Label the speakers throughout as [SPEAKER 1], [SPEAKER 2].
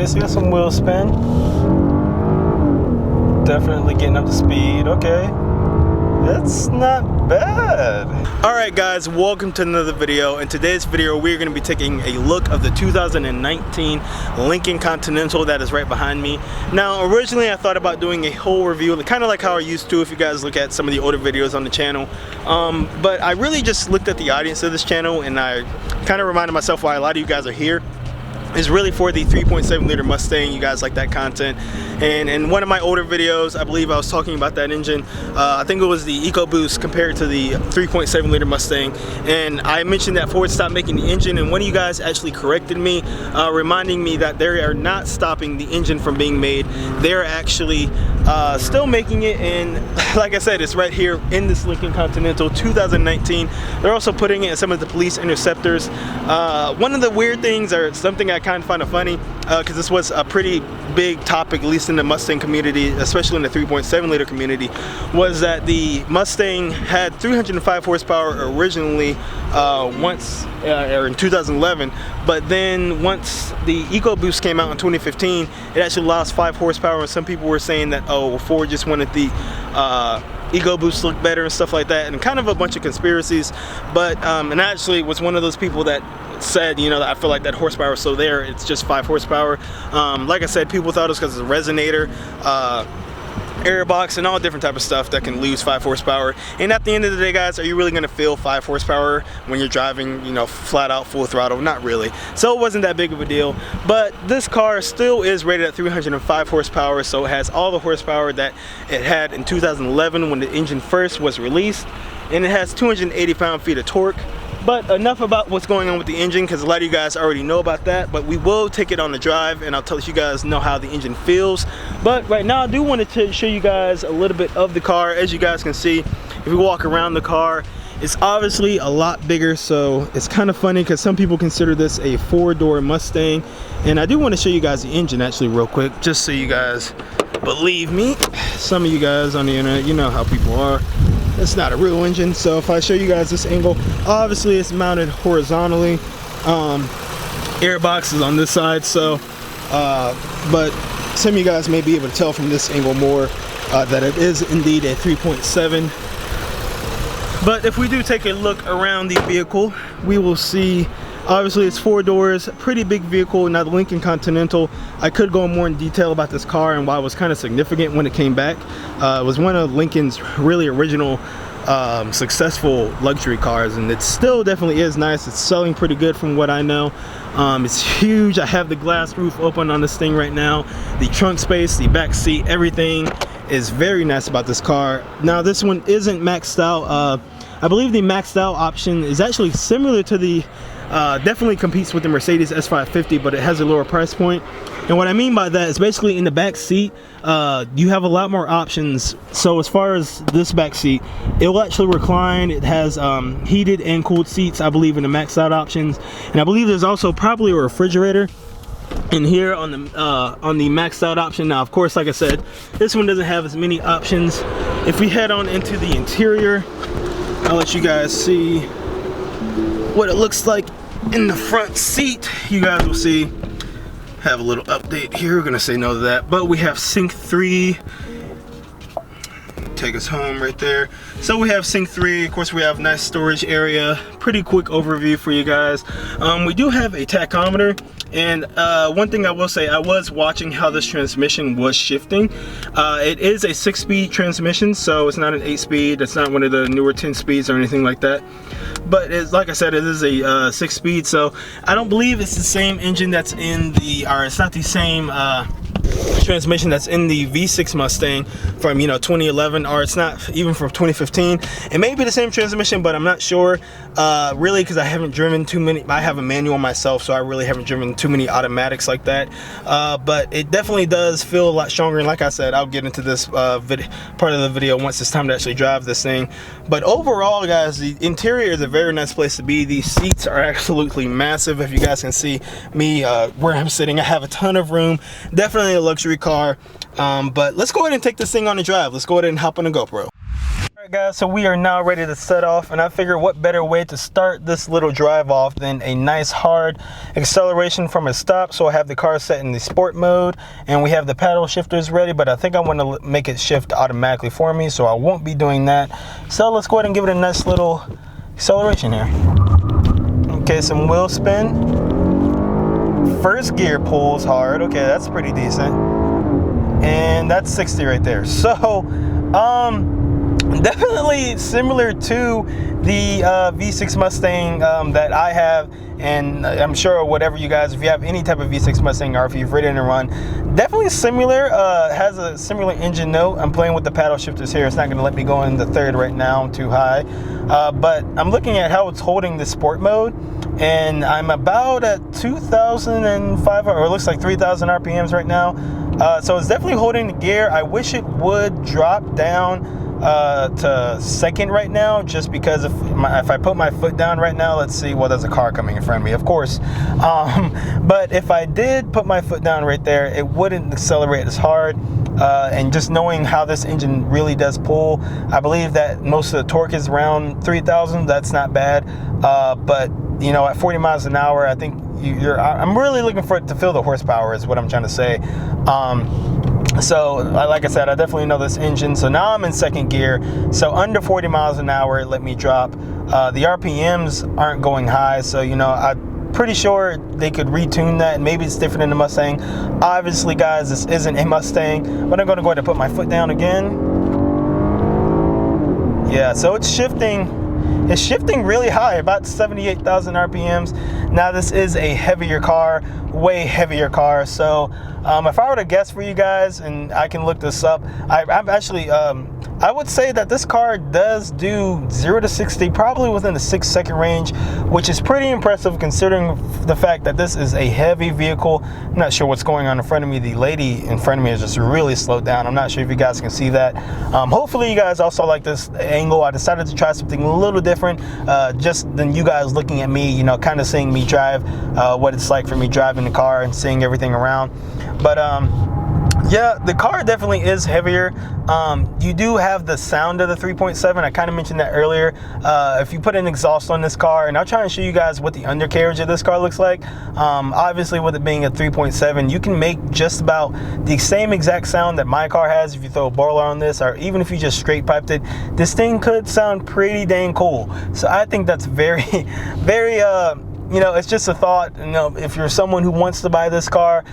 [SPEAKER 1] so you got some wheel spin. Definitely getting up to speed. Okay, that's not bad. Alright guys, welcome to another video. In today's video we're going to be taking a look of the 2019 Lincoln Continental that is right behind me. Now originally I thought about doing a whole review, kind of like how I used to if you guys look at some of the older videos on the channel, but I really just looked at the audience of this channel and I kind of reminded myself why a lot of you guys are here is really for the 3.7 liter Mustang. You guys like that content, and in one of my older videos I believe I was talking about that engine. I think it was the EcoBoost compared to the 3.7 liter Mustang, and I mentioned that Ford stopped making the engine, and one of you guys actually corrected me, reminding me that they are not stopping the engine from being made. They're actually still making it, and like I said, it's right here in this Lincoln Continental 2019. They're also putting it in some of the police interceptors. One of the weird things, or something I kind of find it funny, because this was a pretty big topic, at least in the Mustang community, especially in the 3.7 liter community, was that the Mustang had 305 horsepower originally or in 2011, but then once the EcoBoost came out in 2015, it actually lost 5 horsepower, and some people were saying that, oh, Ford just wanted the EcoBoost look better and stuff like that, and kind of a bunch of conspiracies. But and I actually was one of those people that said, you know, that I feel like that horsepower is so there, it's just 5 horsepower. Like I said, people thought it was because it's a resonator, airbox, and all different type of stuff that can lose 5 horsepower. And at the end of the day, guys, are you really going to feel 5 horsepower when you're driving, you know, flat out full throttle? Not really. So it wasn't that big of a deal. But this car still is rated at 305 horsepower, so it has all the horsepower that it had in 2011 when the engine first was released, and it has 280 pound-feet of torque. But enough about what's going on with the engine, because a lot of you guys already know about that. But we will take it on the drive, and I'll tell you guys know how the engine feels. But right now I do want to show you guys a little bit of the car. As you guys can see, if we walk around the car, it's obviously a lot bigger, so it's kind of funny because some people consider this a 4-door Mustang. And I do want to show you guys the engine actually real quick, just so you guys believe me. Some of you guys on the internet, you know how people are. It's not a real engine. So if I show you guys this angle, obviously it's mounted horizontally. Airbox is on this side, so but some of you guys may be able to tell from this angle more that it is indeed a 3.7. But if we do take a look around the vehicle, we will see obviously it's 4 doors, pretty big vehicle. Now the Lincoln Continental, I could go more in detail about this car and why it was kind of significant when it came back. It was one of Lincoln's really original successful luxury cars, and it still definitely is nice. It's selling pretty good from what I know. It's huge. I have the glass roof open on this thing right now. The trunk space, the back seat, everything is very nice about this car. Now this one isn't maxed out. I believe the maxed out option is actually similar to the definitely competes with the Mercedes S550, but it has a lower price point. And what I mean by that is basically in the back seat, you have a lot more options. So as far as this back seat, it will actually recline. It has heated and cooled seats, I believe, in the maxed out options. And I believe there's also probably a refrigerator in here on the maxed out option. Now of course, like I said, this one doesn't have as many options. If we head on into the interior, I'll let you guys see what it looks like in the front seat. You guys will see, have a little update here. We're gonna say no to that, but we have Sync 3. Take us home right there. So we have Sync 3. Of course, we have nice storage area. Pretty quick overview for you guys. We do have a tachometer, and one thing I will say, I was watching how this transmission was shifting. It is a 6-speed transmission, so it's not an 8-speed. It's not one of the newer 10 speeds or anything like that. But it's, like I said, it is a 6-speed, so I don't believe it's the same engine that's in the, or it's not the same transmission that's in the V6 Mustang from, you know, 2011, or it's not even from 2015. It may be the same transmission, but I'm not sure really, because I haven't driven too many. I have a manual myself, so I really haven't driven too many automatics like that, but it definitely does feel a lot stronger. And like I said, I'll get into this part of the video once it's time to actually drive this thing. But overall, guys, the interior is a very nice place to be. These seats are absolutely massive. If you guys can see me where I'm sitting, I have a ton of room. Definitely a luxury car. But let's go ahead and take this thing on a drive. Let's go ahead and hop on a GoPro. Alright Alright guys, so we are now ready to set off, and I figure what better way to start this little drive off than a nice hard acceleration from a stop. So I have the car set in the sport mode and we have the paddle shifters ready, but I think I want to make it shift automatically for me, so I won't be doing that. So let's go ahead and give it a nice little acceleration here. Okay, some wheel spin. First gear pulls hard. Okay, that's pretty decent. And that's 60 right there. So definitely similar to the V6 Mustang that I have, and I'm sure whatever you guys, if you have any type of V6 Mustang or if you've ridden and run, definitely similar, has a similar engine note. I'm playing with the paddle shifters here. It's not going to let me go in the third right now, I'm too high, but I'm looking at how it's holding the sport mode, and I'm about at 2,005, or it looks like 3,000 RPMs right now. So it's definitely holding the gear. I wish it would drop down to second right now, just because if I put my foot down right now, let's see, well, there's a car coming in front of me, of course, but if I did put my foot down right there, it wouldn't accelerate as hard. And just knowing how this engine really does pull, I believe that most of the torque is around 3,000. That's not bad, but you know, at 40 miles an hour, I think I'm really looking for it to feel the horsepower is what I'm trying to say. So like I said, I definitely know this engine. So now I'm in second gear, so under 40 miles an hour, let me drop. The RPMs aren't going high, so you know, I'm pretty sure they could retune that. Maybe it's different in the Mustang. Obviously guys, this isn't a Mustang, but I'm going to go ahead and put my foot down again. Yeah, so it's shifting really high, about 78,000 RPMs. Now this is a heavier car, way heavier car. So if I were to guess for you guys, and I can look this up, I'm actually I would say that this car does do 0 to 60 probably within the 6-second range, which is pretty impressive considering the fact that this is a heavy vehicle. I'm not sure what's going on in front of me. The lady in front of me is just really slowed down. I'm not sure if you guys can see that. Hopefully you guys also like this angle. I decided to try something a little different, just than you guys looking at me, you know, kind of seeing me drive, what it's like for me driving the car and seeing everything around. But yeah, the car definitely is heavier. You do have the sound of the 3.7. I kind of mentioned that earlier. If you put an exhaust on this car, and I'll try and show you guys what the undercarriage of this car looks like. Obviously, with it being a 3.7, you can make just about the same exact sound that my car has if you throw a boiler on this, or even if you just straight piped it. This thing could sound pretty dang cool. So I think that's very, very, you know, it's just a thought. You know, if you're someone who wants to buy this car,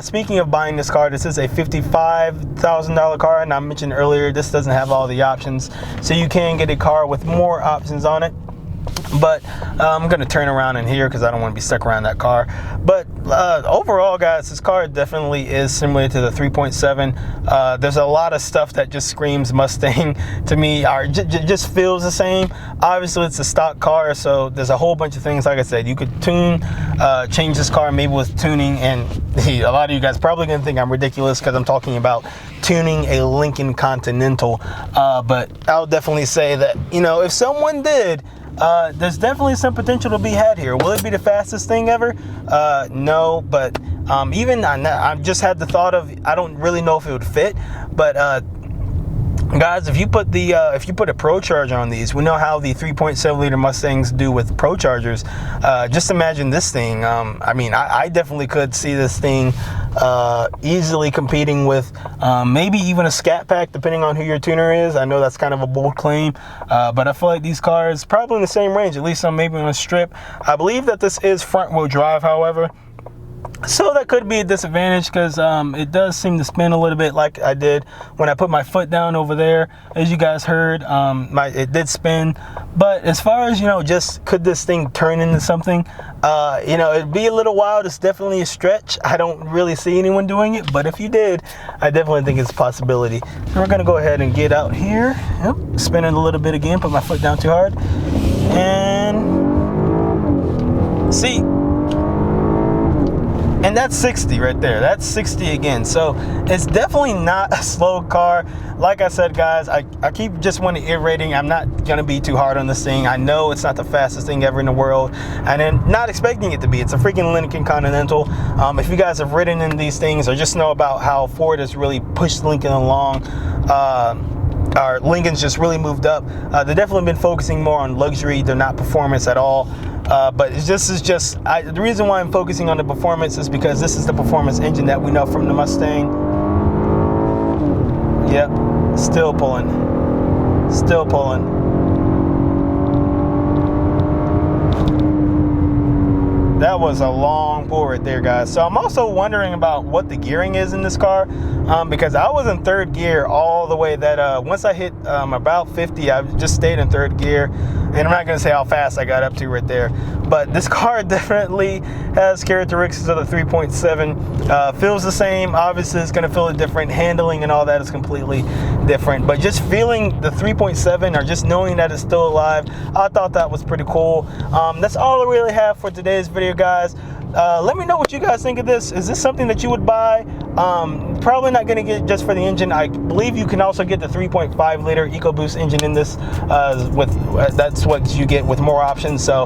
[SPEAKER 1] speaking of buying this car, this is a $55,000 car, and I mentioned earlier this doesn't have all the options, so you can get a car with more options on it. But I'm gonna turn around in here because I don't want to be stuck around that car. But overall guys, this car definitely is similar to the 3.7. There's a lot of stuff that just screams Mustang to me, or just feels the same. Obviously it's a stock car, so there's a whole bunch of things. Like I said, you could tune, change this car maybe with tuning, and a lot of you guys probably gonna think I'm ridiculous because I'm talking about tuning a Lincoln Continental, but I'll definitely say that, you know, if someone did, there's definitely some potential to be had here. Will it be the fastest thing ever? No, but even I've just had the thought of, I don't really know if it would fit, but guys, if you put a Pro Charger on these, we know how the 3.7 liter Mustangs do with Pro Chargers. Just imagine this thing. I mean, I definitely could see this thing easily competing with maybe even a Scat Pack, depending on who your tuner is. I know that's kind of a bold claim, but I feel like these cars probably in the same range, at least maybe on a strip. I believe that this is front wheel drive, however, so that could be a disadvantage because it does seem to spin a little bit like I did when I put my foot down over there. As you guys heard, it did spin. But as far as, you know, just could this thing turn into something, you know, it'd be a little wild. It's definitely a stretch. I don't really see anyone doing it, but if you did, I definitely think it's a possibility. So we're gonna go ahead and get out here. Yep, spinning a little bit again, put my foot down too hard, and see. And that's 60 right there. That's 60 again. So it's definitely not a slow car. Like I said, guys, I keep just wanting to iterating. I'm not gonna be too hard on this thing. I know it's not the fastest thing ever in the world, and then not expecting it to be. It's a freaking Lincoln Continental. If you guys have ridden in these things or just know about how Ford has really pushed Lincoln along, our Lincoln's just really moved up. They've definitely been focusing more on luxury. They're not performance at all. But the reason why I'm focusing on the performance is because this is the performance engine that we know from the Mustang. Yep, still pulling. Still pulling. That was a long pull right there, guys. So I'm also wondering about what the gearing is in this car, because I was in third gear all the way. Once I hit about 50, I just stayed in third gear, and I'm not gonna say how fast I got up to right there. But this car definitely has characteristics of the 3.7. Feels the same. Obviously, it's gonna feel different. Handling and all that is completely different. But just feeling the 3.7, or just knowing that it's still alive, I thought that was pretty cool. That's all I really have for today's video, guys. Let me know what you guys think of this. Is this something that you would buy? Probably not going to get it just for the engine. I believe you can also get the 3.5 liter EcoBoost engine in this. That's what you get with more options. So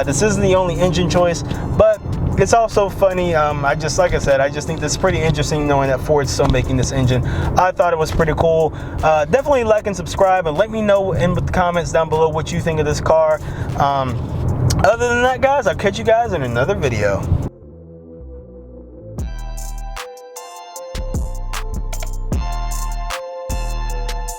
[SPEAKER 1] this isn't the only engine choice, but it's also funny. Like I said, I just think this is pretty interesting knowing that Ford's still making this engine. I thought it was pretty cool. Definitely like and subscribe, and let me know in the comments down below what you think of this car. Other than that, guys, I'll catch you guys in another video.